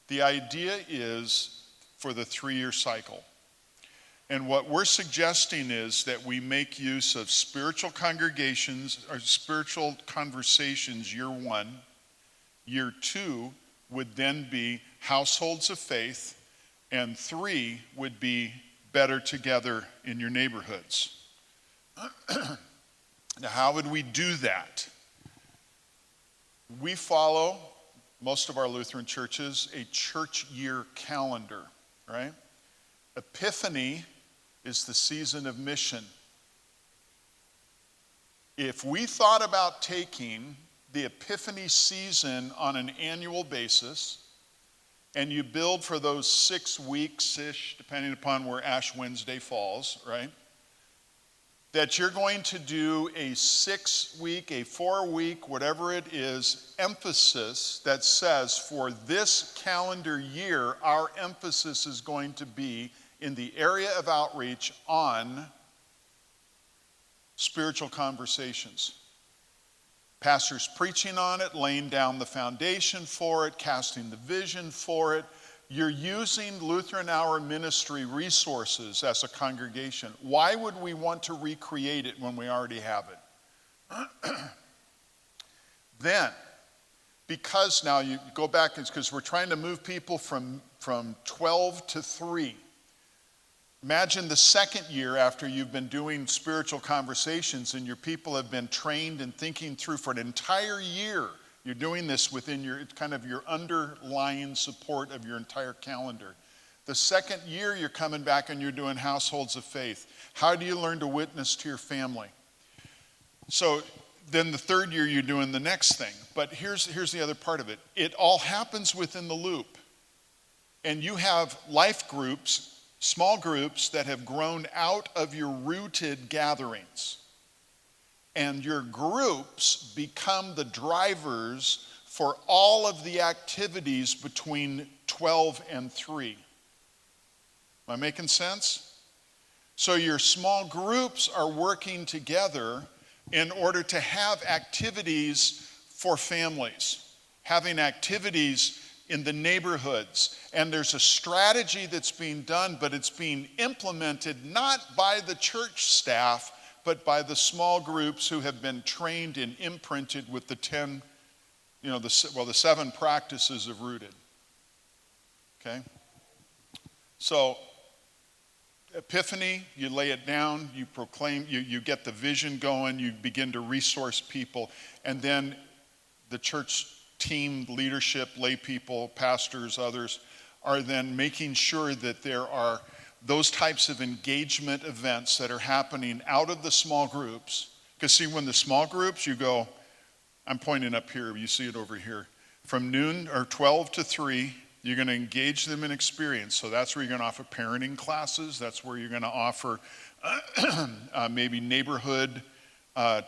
The idea is for the 3-year cycle. And what we're suggesting is that we make use of spiritual congregations or spiritual conversations year 1. Year 2 would then be households of faith, and 3 would be better together in your neighborhoods. Now, how would we do that? We follow, most of our Lutheran churches, a church year calendar, right? Epiphany is the season of mission. If we thought about taking the Epiphany season on an annual basis, and you build for those 6 weeks-ish, depending upon where Ash Wednesday falls, right? That you're going to do a 6-week, a 4-week, whatever it is, emphasis that says for this calendar year, our emphasis is going to be in the area of outreach on spiritual conversations. Pastors preaching on it, laying down the foundation for it, casting the vision for it. You're using Lutheran Hour ministry resources as a congregation. Why would we want to recreate it when we already have it? Then, because now you go back, because we're trying to move people from 12 to 3. Imagine the second year after you've been doing spiritual conversations and your people have been trained and thinking through for an entire year. You're doing this within your kind of your underlying support of your entire calendar. The second year you're coming back and you're doing households of faith. How do you learn to witness to your family? So then the third year you're doing the next thing. But here's the other part of it. It all happens within the loop. And you have life groups, small groups that have grown out of your rooted gatherings. And your groups become the drivers for all of the activities between 12 and 3. Am I making sense? So your small groups are working together in order to have activities for families, having activities in the neighborhoods. And there's a strategy that's being done, but it's being implemented not by the church staff, but by the small groups who have been trained and imprinted with the 7 practices of rooted. Okay? So, Epiphany, you lay it down, you proclaim, you get the vision going, you begin to resource people, and then the church team, leadership, lay people, pastors, others, are then making sure that there are those types of engagement events that are happening out of the small groups. Because see, when the small groups, you go, I'm pointing up here, you see it over here. From noon or 12 to 3, you're going to engage them in experience. So that's where you're going to offer parenting classes. That's where you're going to offer maybe neighborhood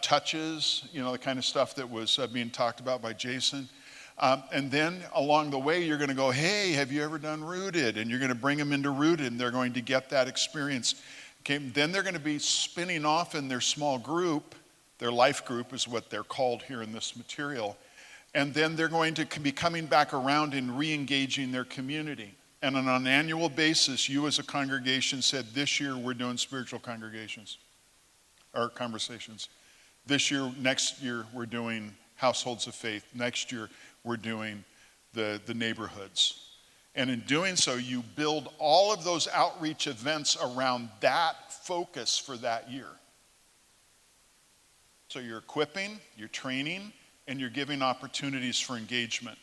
touches, the kind of stuff that was being talked about by Jason. And then along the way, you're going to go, hey, have you ever done Rooted? And you're going to bring them into Rooted, and they're going to get that experience. Okay, then they're going to be spinning off in their small group. Their life group is what they're called here in this material. And then they're going to be coming back around and re-engaging their community. And on an annual basis, you as a congregation said, this year we're doing spiritual congregations, or conversations. This year, next year, we're doing households of faith. Next year, we're doing the neighborhoods. And in doing so, you build all of those outreach events around that focus for that year. So you're equipping, you're training, and you're giving opportunities for engagement.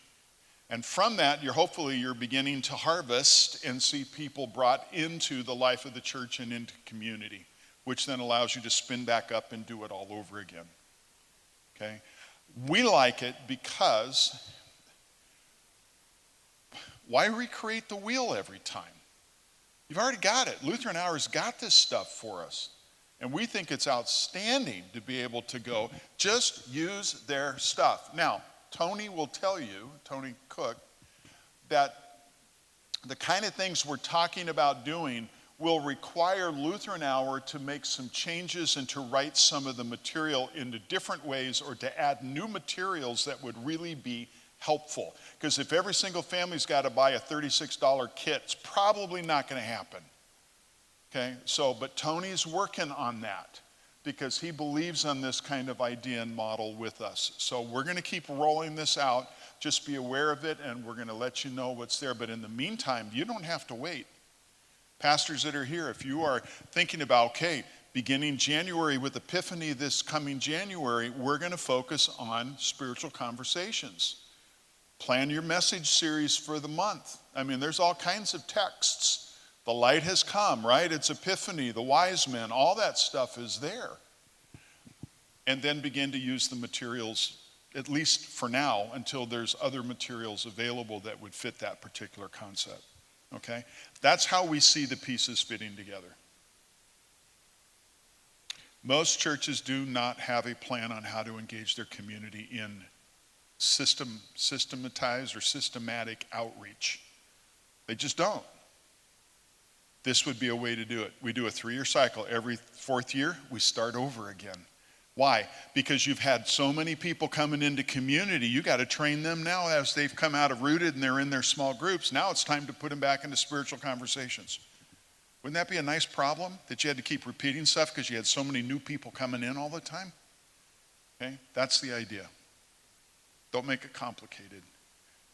And from that, hopefully you're beginning to harvest and see people brought into the life of the church and into community, which then allows you to spin back up and do it all over again. Okay? We like it because why recreate the wheel every time? You've already got it. Lutheran Hour's got this stuff for us. And we think it's outstanding to be able to go, just use their stuff. Now, Tony will tell you, Tony Cook, that the kind of things we're talking about doing will require Lutheran Hour to make some changes and to write some of the material into different ways or to add new materials that would really be helpful. Because if every single family's got to buy a $36 kit, it's probably not going to happen. Okay, but Tony's working on that because he believes in this kind of idea and model with us. So we're going to keep rolling this out. Just be aware of it, and we're going to let you know what's there. But in the meantime, you don't have to wait. Pastors that are here, if you are thinking about, okay, beginning January with Epiphany this coming January, we're going to focus on spiritual conversations. Plan your message series for the month. I mean, there's all kinds of texts. The light has come, right? It's Epiphany, the wise men, all that stuff is there. And then begin to use the materials, at least for now, until there's other materials available that would fit that particular concept. Okay? That's how we see the pieces fitting together. Most churches do not have a plan on how to engage their community in systematized or systematic outreach. They just don't. This would be a way to do it. We do a 3-year cycle. Every 4th year, we start over again. Why? Because you've had so many people coming into community. You got to train them now as they've come out of rooted and they're in their small groups. Now it's time to put them back into spiritual conversations. Wouldn't that be a nice problem that you had to keep repeating stuff because you had so many new people coming in all the time? Okay, that's the idea. Don't make it complicated,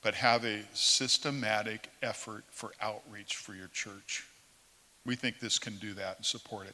but have a systematic effort for outreach for your church. We think this can do that and support it.